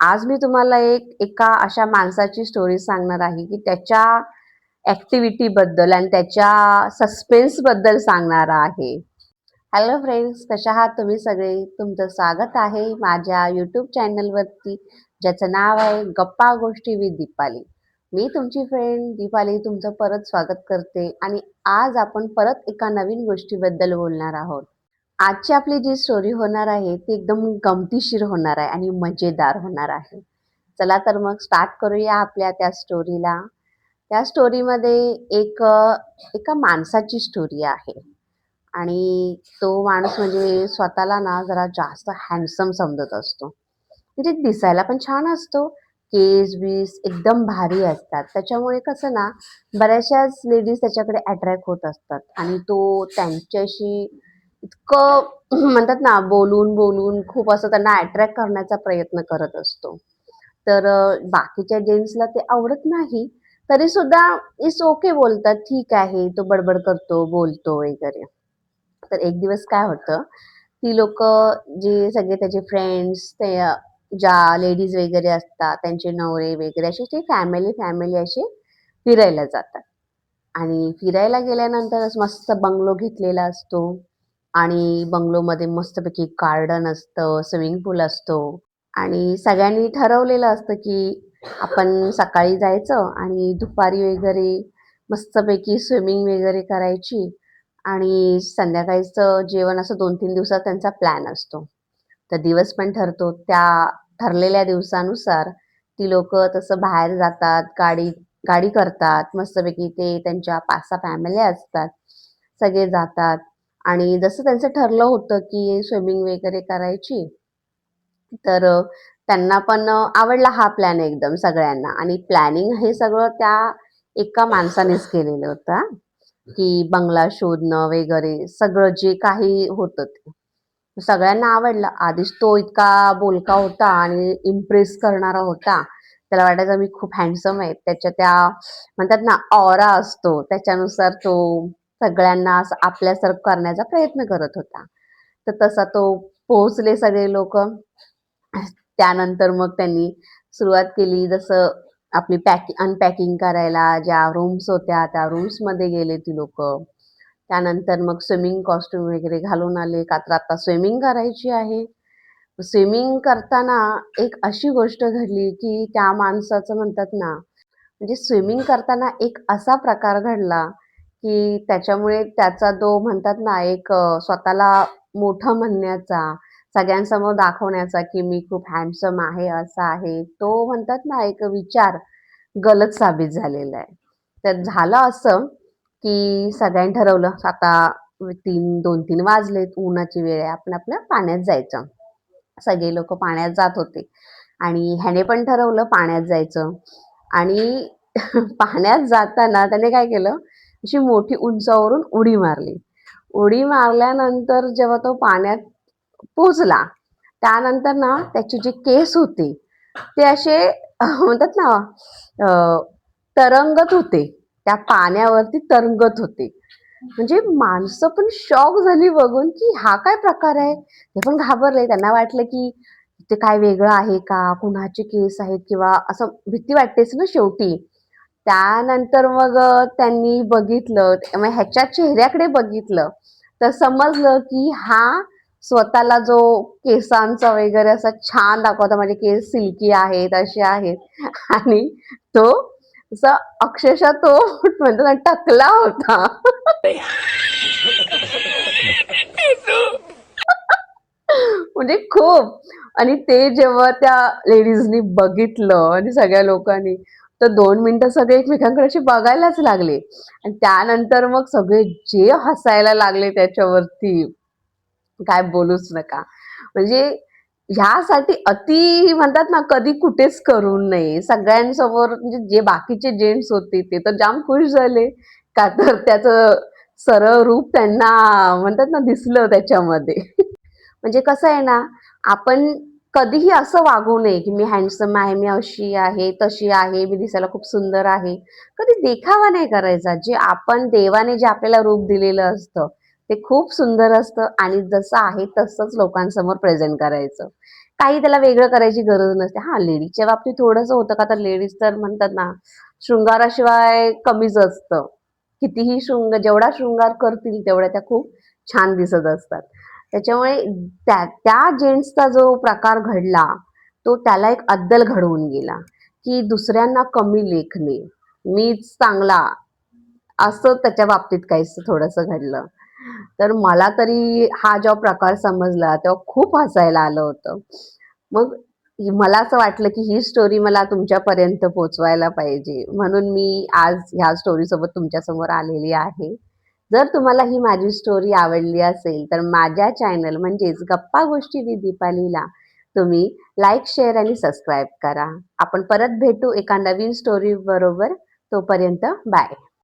आज मी तुम्हाला एका अशा माणसाची स्टोरी सांगणार आहे, की त्याच्या ॲक्टिव्हिटीबद्दल आणि त्याच्या सस्पेन्सबद्दल सांगणार आहे. हॅलो फ्रेंड्स, कशा आहात तुम्ही सगळे? तुमचं स्वागत आहे माझ्या यूट्यूब चॅनलवरती, ज्याचं नाव आहे गप्पा गोष्टी विथ दीपाली. मी तुमची फ्रेंड दीपाली तुमचं परत स्वागत करते आणि आज आपण परत एका नवीन गोष्टीबद्दल बोलणार आहोत. आजची आपली जी स्टोरी होणार आहे ती एकदम गमतीशीर होणार आहे आणि मजेदार होणार आहे. चला तर मग स्टार्ट करूया आपल्या त्या स्टोरीला. त्या स्टोरीमध्ये एका माणसाची स्टोरी आहे आणि तो माणूस म्हणजे स्वतःला ना जरा जास्त हँडसम समजत असतो. म्हणजे दिसायला पण छान असतो. केस-बीस एकदम भारी असतात. त्याच्यामुळे कसं ना बऱ्याचशाच लेडीज त्याच्याकडे अट्रॅक्ट होत असतात आणि तो त्यांच्याशी इतकं म्हणतात ना बोलून खूप असं त्यांना अट्रॅक्ट करण्याचा प्रयत्न करत असतो. तर बाकीच्या जेंट्सला ते आवडत नाही. तरी सुद्धा इट्स ओके बोलतात. ठीक आहे, तो बडबड करतो, बोलतो वगैरे. तर एक दिवस काय होतं, ती लोकं जे सगळे त्याचे फ्रेंड्स ज्या लेडीज वगैरे असतात, त्यांचे नवरे वगैरे असे ते फॅमिली असे फिरायला जातात. आणि फिरायला गेल्यानंतर मस्त बंगलो घेतलेला असतो आणि बंगलोमध्ये मस्तपैकी गार्डन असतं, स्विमिंग पूल असतो आणि सगळ्यांनी ठरवलेलं असतं, की आपण सकाळी जायचं आणि दुपारी वगैरे मस्तपैकी स्विमिंग वगैरे करायची आणि संध्याकाळचं जेवण असं 2-3 दिवसात त्यांचा प्लॅन असतो. तर दिवस पण ठरतो. त्या ठरलेल्या दिवसानुसार ती लोकं तसं बाहेर जातात, गाडी गाडी करतात. मस्तपैकी ते त्यांच्या 5-6 फॅमिल्या असतात. सगळे जातात आणि जसं त्यांचं ठरलं होतं, की स्विमिंग वगैरे करायची, तर त्यांना पण आवडला हा प्लॅन एकदम सगळ्यांना आणि प्लॅनिंग हे सगळं त्या एका माणसानेच केलेलं होतं हां, की बंगला शोधणं वगैरे सगळं जे काही होतं ते. सगळ्यांना आवडला. आधीच तो इतका बोलका होता आणि इम्प्रेस करणारा होता. त्याला वाटायचं मी खूप हँडसम आहे. त्याच्या त्या म्हणतात ना ऑरा असतो त्याच्यानुसार तो सगळ्यांना असं आपल्यासारखं करण्याचा प्रयत्न करत होता. तर तसा तो पोहोचले सगळे लोकं. त्यानंतर मग त्यांनी सुरुवात केली जसं आपली अनपॅकिंग करायला ज्या रूम्स होत्या त्या रूम्समध्ये गेले ती लोकं. त्यानंतर मग स्विमिंग कॉस्ट्यूम वगैरे घालून आले का तर आता स्विमिंग करायची आहे. स्विमिंग करताना एक अशी गोष्ट घडली, की त्या माणसाचं म्हणतात ना, म्हणजे स्विमिंग करताना एक असा प्रकार घडला, की त्याच्यामुळे त्याचा तो म्हणतात ना, स्वतःला मोठं म्हणण्याचा, सगळ्यांसमोर दाखवण्याचा, की मी खूप हँडसम आहे, असा आहे. तो म्हणतात ना, एक विचार गलत साबित झालेला आहे. तर झालं असं, की सगळ्यांनी ठरवलं आता 2-3 वाजलेत, उन्हाची वेळ आहे, आपण आपल्या पाण्यात जायचं. सगळे लोकं पाण्यात जात होते आणि ह्याने पण ठरवलं पाण्यात जायचं आणि पाण्यात जाताना त्याने काय केलं, अशी मोठी उंचावरून उडी मारली. उडी मारल्यानंतर जेव्हा तो पाण्यात पोहोचला, त्यानंतर ना त्याचे जे केस होते, ते असे म्हणतात ना अ, तरंगत होते. त्या पाण्यावरती तरंगत होते. म्हणजे माणसं पण शॉक झाली बघून, की हा काय प्रकार आहे? ते पण घाबरले. त्यांना वाटलं, की ते काय वेगळं आहे का? कुणाचे केस आहेत किंवा असं भीती वाटतेच ना शेवटी. त्यानंतर मग त्यांनी बघितलं, मग ह्याच्या चेहऱ्याकडे बघितलं, तर समजलं, की हा स्वतःला जो केसांचा वगैरे असा छान दाखवतो, माझे केस सिल्की आहेत, असे आहेत आणि तो असा अक्षरशः तो म्हणतो ना टकला होता. म्हणजे खूप आणि ते जेव्हा त्या लेडीजनी बघितलं आणि सगळ्या लोकांनी, तर 2 मिनिटं सगळे एकमेकांकडे असे बघायलाच लागले आणि त्यानंतर मग सगळे जे हसायला लागले त्याच्यावरती, काय बोलूच नका. म्हणजे ह्यासाठी अति म्हणतात ना, कधी कुठेच करू नये. सगळ्यांसमोर म्हणजे जे बाकीचे जेंट्स होते ते तर जाम खुश झाले. का तर त्याचं सरळ रूप त्यांना म्हणतात ना, दिसलं त्याच्यामध्ये. म्हणजे कसं आहे ना, आपण कधीही असं वागू नये, की मी हँडसम आहे, मी अशी आहे, तशी आहे, मी दिसायला खूप सुंदर आहे. कधी देखावा नाही करायचा. जे आपण देवाने जे आपल्याला रूप दिलेलं असतं, ते खूप सुंदर असतं आणि जसं आहे तसंच लोकांसमोर प्रेझेंट करायचं. काही त्याला वेगळं करायची गरज नसते. हा, लेडीजच्या बाबतीत थोडंसं होतं का, तर लेडीज तर म्हणतात ना, शृंगाराशिवाय कमीच असतं. कितीही जेवढा शृंगार करतील तेवढ्या त्या खूप छान दिसत असतात. त्याच्यामुळे त्या त्या जेंट्सचा जो प्रकार घडला, तो त्याला एक अद्दल घडवून गेला, की दुसऱ्यांना कमी लेखणे, मीच चांगला, असं त्याच्या बाबतीत काहीसं थोडंसं घडलं. तर मला तरी हा जेव्हा प्रकार समजला तेव्हा खूप हसायला आलं होतं. मग मला असं वाटलं, की ही स्टोरी मला तुमच्यापर्यंत पोहोचवायला पाहिजे. म्हणून मी आज ह्या स्टोरीसोबत तुमच्यासमोर आलेली आहे. जर तुम्हाला ही माझी स्टोरी आवडली असेल, तर माझ्या चॅनल म्हणजेच गप्पा गोष्टी विथ दीपालीला तुम्ही लाईक, शेअर आणि सबस्क्राईब करा. आपण परत भेटू एका नवीन स्टोरी बरोबर. तोपर्यंत बाय.